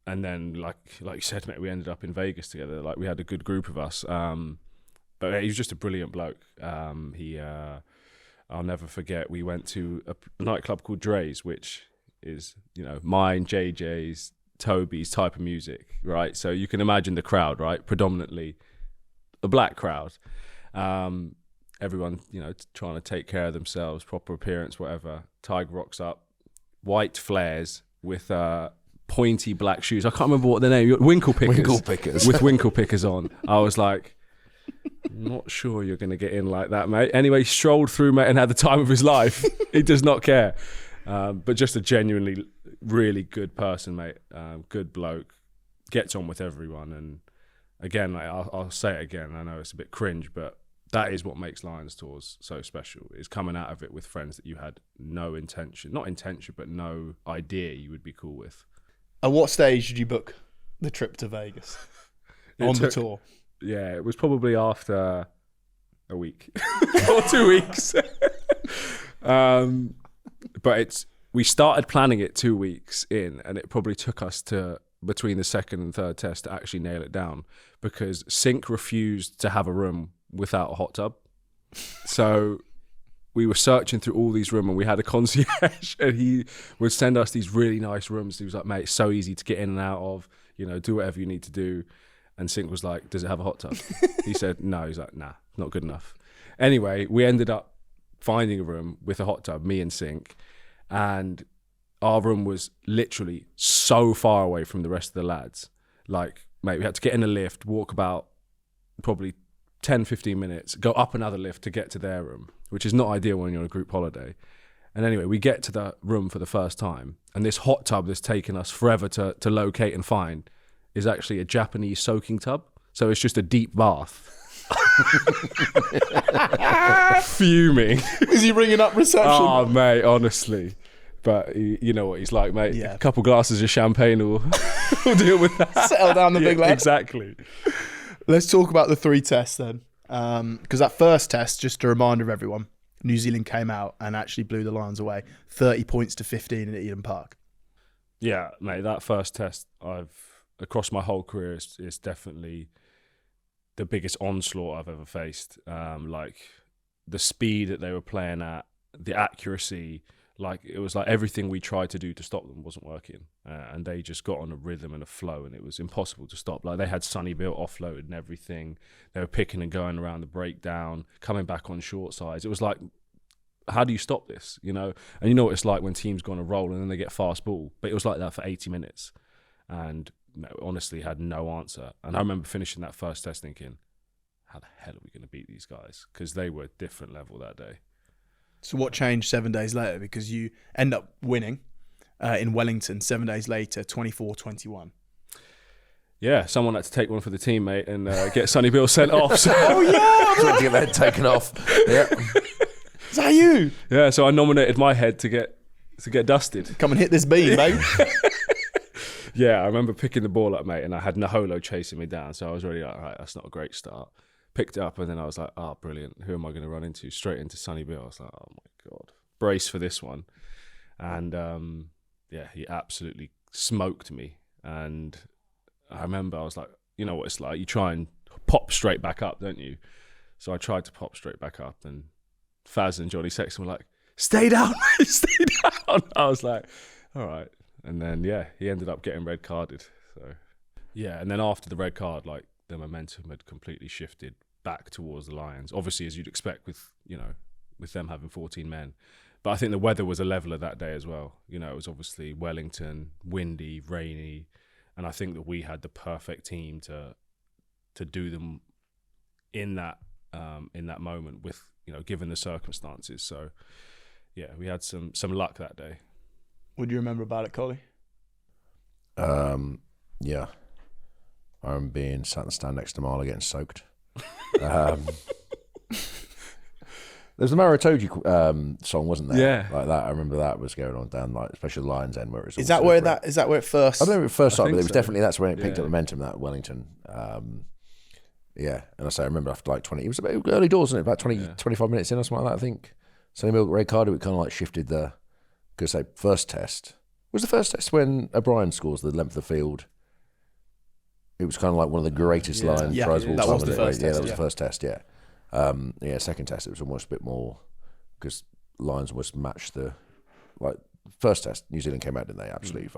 then, like you said, mate, we ended up in Vegas together. Like, we had a good group of us. But he was just a brilliant bloke. I'll never forget, we went to a nightclub called Dre's, which is, mine, JJ's, Toby's type of music, right? So you can imagine the crowd, right? Predominantly a black crowd. Everyone, trying to take care of themselves, proper appearance, whatever. Tyg rocks up, white flares with pointy black shoes. I can't remember what the name. Winkle pickers. Winkle pickers. With winkle pickers on. I was like, not sure you're going to get in like that, mate. Anyway, strolled through, mate, and had the time of his life. He does not care. But just a genuinely really good person, mate. Good bloke. Gets on with everyone. And again, I'll say it again. I know it's a bit cringe, but that is what makes Lions Tours so special, is coming out of it with friends that you had no idea you would be cool with. At what stage did you book the trip to Vegas the tour? Yeah, it was probably after a week or 2 weeks. But we started planning it 2 weeks in, and it probably took us to between the second and third test to actually nail it down, because Sink refused to have a room without a hot tub. So we were searching through all these rooms, and we had a concierge, and he would send us these really nice rooms. He was like, mate, it's so easy to get in and out of, do whatever you need to do. And Sink was like, does it have a hot tub? He said, no. He's like, nah, not good enough. Anyway, we ended up finding a room with a hot tub, me and Sink, and our room was literally so far away from the rest of the lads. Like, mate, we had to get in a lift, walk about probably 10, 15 minutes, go up another lift to get to their room, which is not ideal when you're on a group holiday. And anyway, we get to the room for the first time, and this hot tub that's taken us forever to locate and find is actually a Japanese soaking tub. So it's just a deep bath. Fuming. Is he ringing up reception? Oh, mate, honestly. But you know what he's like, mate. Yeah. A couple glasses of champagne will deal with that. Settle down the big lad. Exactly. Let's talk about the 3 tests then. Because that first test, just a reminder of everyone, New Zealand came out and actually blew the Lions away. 30 points to 15 in Eden Park. Yeah, mate, that first test across my whole career is definitely the biggest onslaught I've ever faced. Like the speed that they were playing at, the accuracy, like it was like everything we tried to do to stop them wasn't working, and they just got on a rhythm and a flow, and it was impossible to stop. Like they had Sonny Bill offloaded and everything. They were picking and going around the breakdown, coming back on short sides. It was like, how do you stop this? And you know what it's like when teams go on a roll and then they get fast ball. But it was like that for 80 minutes, and honestly had no answer. And I remember finishing that first test thinking, how the hell are we going to beat these guys? Because they were a different level that day. So what changed 7 days later? Because you end up winning in Wellington 7 days later, 24-21. Yeah, someone had to take one for the team, mate, and get Sonny Bill sent off. So. Oh, yeah! Trying to get their head taken off. Yeah. Is that you? Yeah, so I nominated my head to get dusted. Come and hit this beam, mate. Yeah, I remember picking the ball up, mate, and I had Naholo chasing me down, so I was already like, all right, that's not a great start. Picked it up, and then I was like, oh, brilliant. Who am I going to run into? Straight into Sonny Bill. I was like, oh, my God. Brace for this one. And, yeah, he absolutely smoked me. And I remember I was like, you know what it's like? You try and pop straight back up, don't you? So I tried to pop straight back up, and Faz and Johnny Sexton were like, stay down, mate, stay down. I was like, all right. And then, yeah, he ended up getting red carded. So Yeah, and then after the red card, like the momentum had completely shifted back towards the Lions. Obviously, as you'd expect with them having 14 men. But I think the weather was a leveler that day as well. It was obviously Wellington, windy, rainy, and I think that we had the perfect team to do them in that moment with given the circumstances. So yeah, we had some luck that day. What do you remember about it, Collie? Yeah, I remember being sat in the stand next to Marla getting soaked. There's the Maritoji song, wasn't there? Yeah. Like that. I remember that was going on down, like, especially the Lions End, where it was. Is that where it first? I don't know if it first started, but it was so. definitely that's when it picked Yeah. up momentum. That Wellington. Yeah, and I remember after like 20, it was about early doors, wasn't it? About 20, 25 minutes in or something like that, I think. Sonny Milk, red card, it kind of like shifted the. Because say first test was the first test when O'Brien scores the length of the field. It was kind of like one of the greatest Lions tries of all that time. was the first test. Yeah, that was the first test. Yeah. Second test it was almost a bit more because Lions almost matched the first test. New Zealand came out, didn't they? Absolutely,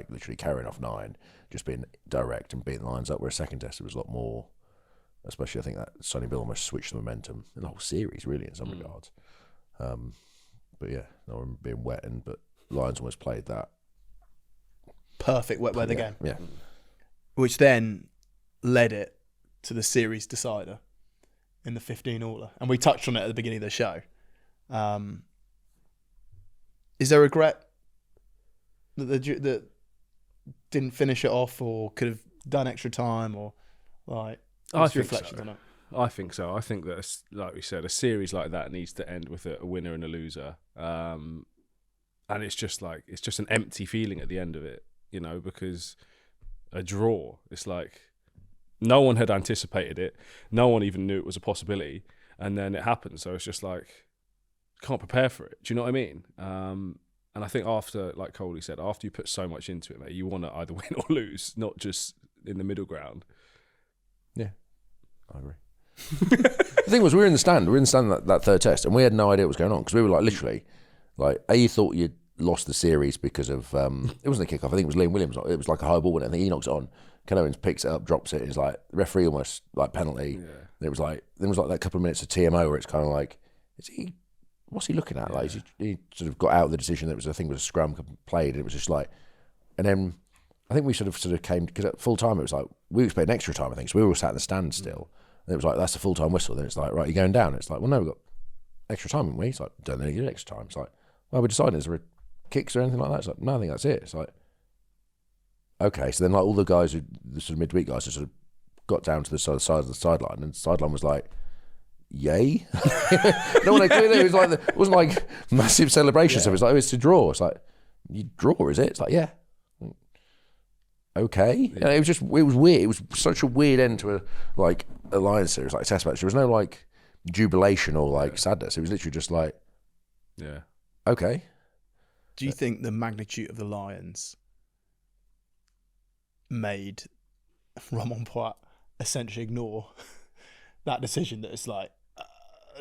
literally carrying off 9, just being direct and beating the Lions up. Whereas second test it was a lot more. Especially, I think that Sonny Bill almost switched the momentum in the whole series, really, in some regards. But yeah, I remember being wet, but Lions almost played that perfect wet weather game. Yeah, which then led it to the series decider in the 15-all. And we touched on it at the beginning of the show. Is there regret that didn't finish it off, or could have done extra time, or like? What's your reflections on it? I think so. I think that, like we said, a series like that needs to end with a winner and a loser. And it's just an empty feeling at the end of it, because a draw, it's like no one had anticipated it. No one even knew it was a possibility. And then it happened. So it's just like, can't prepare for it. Do you know what I mean? And I think after, like Coley said, after you put so much into it, mate, you want to either win or lose, not just in the middle ground. Yeah, I agree. The thing was, we were in the stand that third test, and we had no idea what was going on because we were like literally, you thought you'd lost the series because of it wasn't a kickoff. I think it was Liam Williams. It was like a high ball, and I think he knocks it on. Ken Owens picks it up, drops it. It's like the referee almost like penalty. Yeah. And it was like that couple of minutes of TMO where it's kind of like, what's he looking at? Yeah. Like he sort of got out of the decision that I think it was a scrum played, and it was just like, and then I think we sort of came because at full time it was like we expected extra time. I think so. We were all sat in the stand still. And it was like, that's the full-time whistle. Then it's like, right, you're going down. It's like, well, no, we've got extra time, haven't we? It's like, don't need extra time. It's like, well, we're deciding, is there kicks or anything like that? It's like, no, I think that's it. It's like, okay. So then like all the guys, the sort of midweek guys, just sort of got down to the side of the sideline, and the sideline was like, yay. No one it was like, it wasn't like massive celebration. So it was like, it's a draw. It's like, you draw, is it? It's like, yeah. Okay. Yeah. It was weird. It was such a weird end to a Lions series, like a test match. There was no like jubilation or sadness. It was literally just like, yeah, okay. Do you think the magnitude of the Lions made Ramon Poit essentially ignore that decision? That it's like,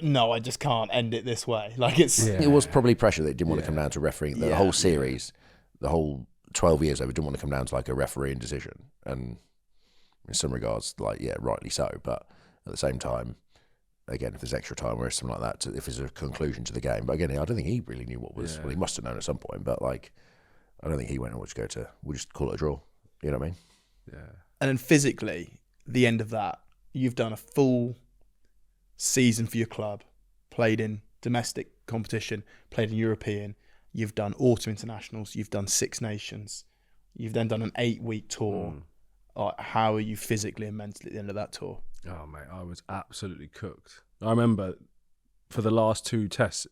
no, I just can't end it this way. Like it was probably pressure that it didn't want to come down to refereeing the whole series, the whole 12 years over. It didn't want to come down to like a refereeing decision, and in some regards, rightly so. But at the same time, again, if there's extra time or something like that, if there's a conclusion to the game. But again, I don't think he really knew what was. Well, he must have known at some point, but I don't think he went, we'll just call it a draw. You know what I mean? Yeah. And then physically, the end of that, you've done a full season for your club, played in domestic competition, played in European. You've done autumn internationals. You've done Six Nations. You've then done an 8-week tour. How are you physically and mentally at the end of that tour? Oh, mate, I was absolutely cooked. I remember for those last two tests,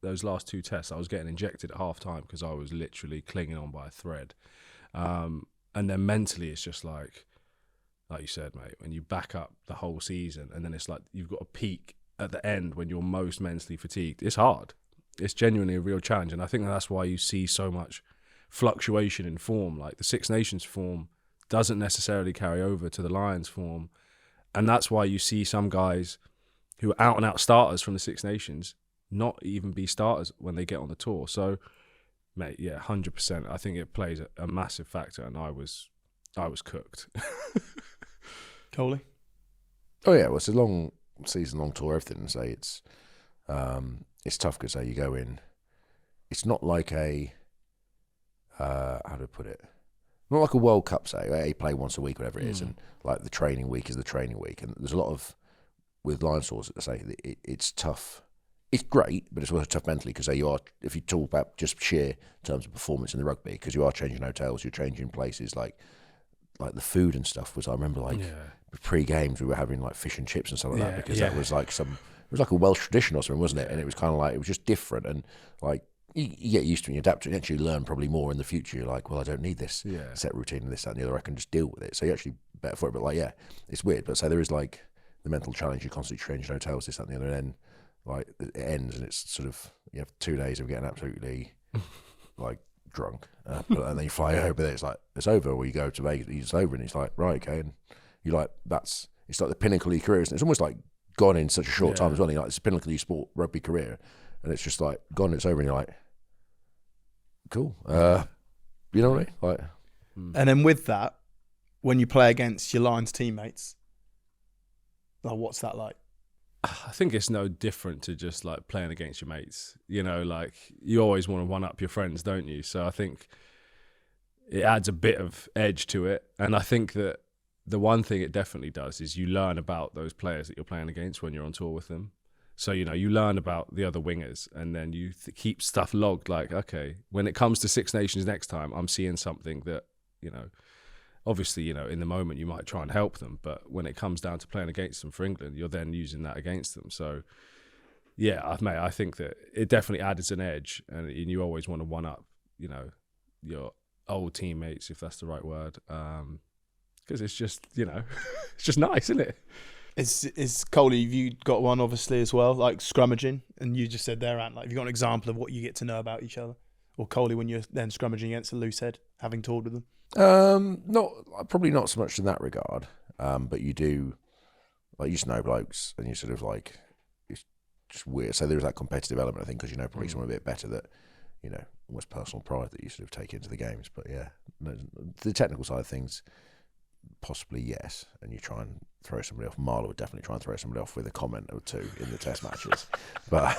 I was getting injected at half time because I was literally clinging on by a thread. And then mentally, it's just like you said, mate, when you back up the whole season and then it's like you've got a peak at the end when you're most mentally fatigued. It's hard. It's genuinely a real challenge, and I think that's why you see so much fluctuation in form. Like the Six Nations form doesn't necessarily carry over to the Lions form, and that's why you see some guys who are out and out starters from the Six Nations not even be starters when they get on the tour. So, mate, 100%. I think it plays a massive factor, and I was I was cooked. Coley? Oh yeah, well, it's a long season, long tour, everything. So it's tough because you go in. It's not like a how do I put it? Not like a World Cup, say, where you play once a week, whatever it is, and like the training week is the training week, and there's a lot of with line sorts that say it's tough. It's great, but it's also tough mentally because you are, if you talk about just sheer terms of performance in the rugby, because you are changing hotels, you're changing places, like the food and stuff was. I remember pre-games we were having like fish and chips and stuff like that because that was like it was like a Welsh tradition or something, wasn't it? And it was kind of like it was just different and like. You get used to it and you adapt to it and actually learn probably more in the future. You're like, well, I don't need this set routine and this, that and the other. I can just deal with it. So you're actually better for it. But like, it's weird. But so there is like the mental challenge. You constantly changing hotels, this, that and the other. And then like it ends and it's sort of, you have 2 days of getting absolutely like drunk. And then you fly over there. It's like, it's over. Or you go to Vegas, it's over. And it's like, right, okay. And you're like, it's like the pinnacle of your career. It's almost like gone in such a short time as well. You're like, it's the pinnacle of your sport rugby career. And it's just like gone, it's over. And you're like, cool. You know what I mean? Like, and then with that, when you play against your Lions teammates, like what's that like? I think it's no different to just like playing against your mates. You know, like you always want to one up your friends, don't you? So I think it adds a bit of edge to it. And I think that the one thing it definitely does is you learn about those players that you're playing against when you're on tour with them. So, you know, you learn about the other wingers and then you keep stuff logged like, okay, when it comes to Six Nations next time, I'm seeing something that, you know, obviously, you know, in the moment you might try and help them, but when it comes down to playing against them for England, you're then using that against them. So, yeah, I think that it definitely adds an edge and you always want to one up, you know, your old teammates, if that's the right word, because it's just, you know, it's just nice, isn't it? Is Coley, you got one obviously as well, like scrummaging, and you just said there, Ant, like, have you got an example of what you get to know about each other? Or Coley, when you're then scrummaging against a loose head, having toured with them? Probably not so much in that regard, but you do, like, you just know blokes, and you sort of like, it's just weird. So there's that competitive element, I think, because you know probably someone a bit better that, you know, almost personal pride that you sort of take into the games. But yeah, the technical side of things, possibly yes, and you try and throw somebody off. Marla would definitely try and throw somebody off with a comment or two in the test matches. But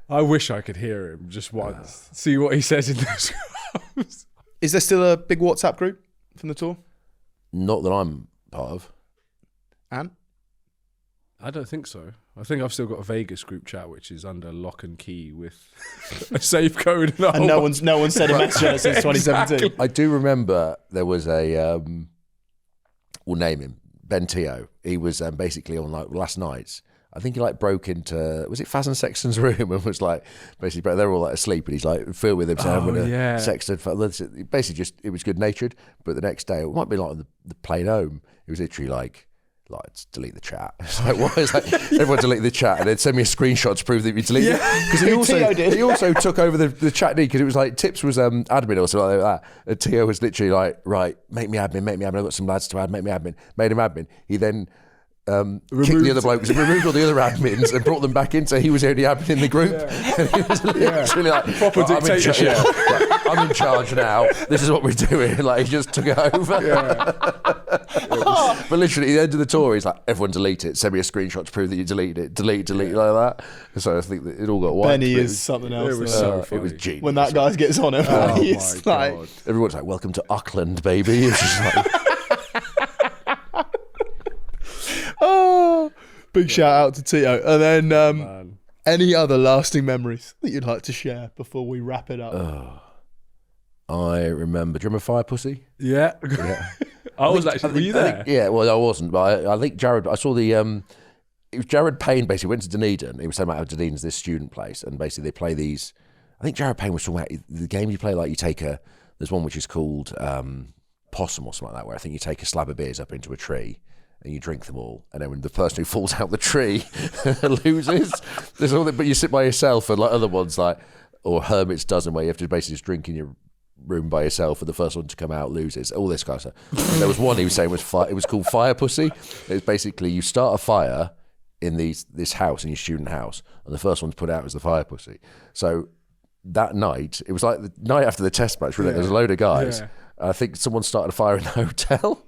I wish I could hear him just once, see what he says in those scrums. Is there still a big WhatsApp group from the tour? Not that I'm part of. Ant? I don't think so. I think I've still got a Vegas group chat which is under lock and key with a safe code. And no one's said a message since 2017. Exactly. I do remember there was a, we'll name him, Ben Teo. He was basically on like last night's. I think he like broke into, was it Faz and Sexton's room and was like, basically, they're all like asleep and he's like filled with him saying, Sexton, basically just, it was good natured. But the next day, it might be like the plane home, it was literally like delete the chat. It's like, what? It's like, everyone delete the chat and then send me a screenshot to prove that you deleted it. Because he also took over the chat because it was like Tips was admin or something like that. And Tio was literally like, right, make me admin. I've got some lads to add, make me admin. Made him admin. He then kicked the other blokes and removed all the other admins and brought them back in, so he was the only admin in the group. And he was literally like, proper dictatorship. I'm in charge now. This is what we're doing. Like, he just took it over. But literally, at the end of the tour, he's like, everyone delete it. Send me a screenshot to prove that you deleted it. Delete like that. So I think that it all got wiped. Benny is something else. It was so funny. It was genius. When that guy gets on him, he's like, everyone's like, welcome to Auckland, baby. It's just like, oh, big shout out to Tito. And then any other lasting memories that you'd like to share before we wrap it up? I remember, do you remember Fire Pussy? Yeah. I was actually, were you there? Yeah, well, I wasn't, but I think Jared, I saw the, it was Jared Payne basically went to Dunedin. He was talking about how Dunedin's this student place, and basically they play these, I think Jared Payne was talking about the game you play, like you take there's one which is called Possum or something like that, where I think you take a slab of beers up into a tree, and you drink them all, and then when the person who falls out the tree loses, there's all that, but you sit by yourself, and like other ones like, or Hermit's Dozen, where you have to basically just drink in your room by yourself, and the first one to come out loses, all this kind of stuff. And there was one he was saying it was called Fire Pussy. It's basically you start a fire in this house, in your student house, and the first one to put out is the Fire Pussy. So that night, it was like the night after the test match, really, there was a load of guys, I think someone started a fire in the hotel.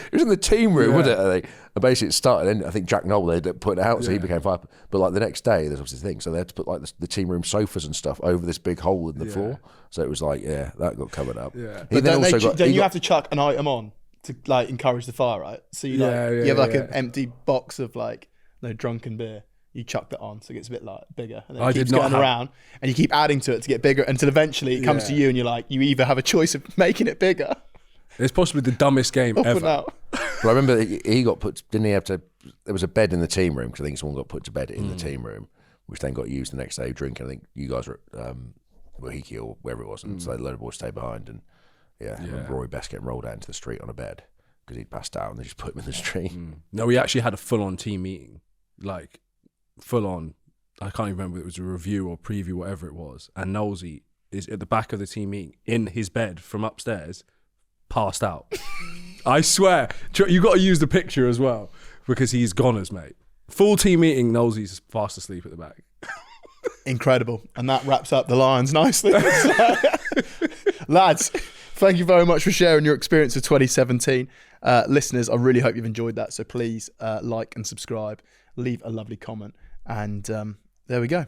It was in the team room, wasn't it? I think. And basically, it started. And I think Jack Noel they put it out, so he became fire. But like the next day, there's obviously things. So they had to put like the team room sofas and stuff over this big hole in the floor. So it was like, that got covered up. Yeah. But then you have to chuck an item on to like encourage the fire, right? So you have like an empty box of like drunken beer. You chuck that on, so it gets a bit like bigger, and then it keeps going around, and you keep adding to it to get bigger until eventually it comes to you, and you're like, you either have a choice of making it bigger. It's possibly the dumbest game ever. But I remember he got put. Didn't he have to? There was a bed in the team room because I think someone got put to bed in the team room, which then got used the next day drinking. I think you guys were at Wahiki or wherever it was, and so a load of boys stayed behind. And I remember Rory Best getting rolled out into the street on a bed because he'd passed out, and they just put him in the street. No, we actually had a full-on team meeting, like full-on. I can't even remember if it was a review or preview, whatever it was. And Knowlesy is at the back of the team meeting in his bed from upstairs, passed out. I swear, you got to use the picture as well because he's goners, mate. Full team meeting, Knowlesy's fast asleep at the back. Incredible. And that wraps up the Lions nicely. Lads, thank you very much for sharing your experience of 2017. Listeners, I really hope you've enjoyed that. So please like and subscribe, leave a lovely comment. And there we go.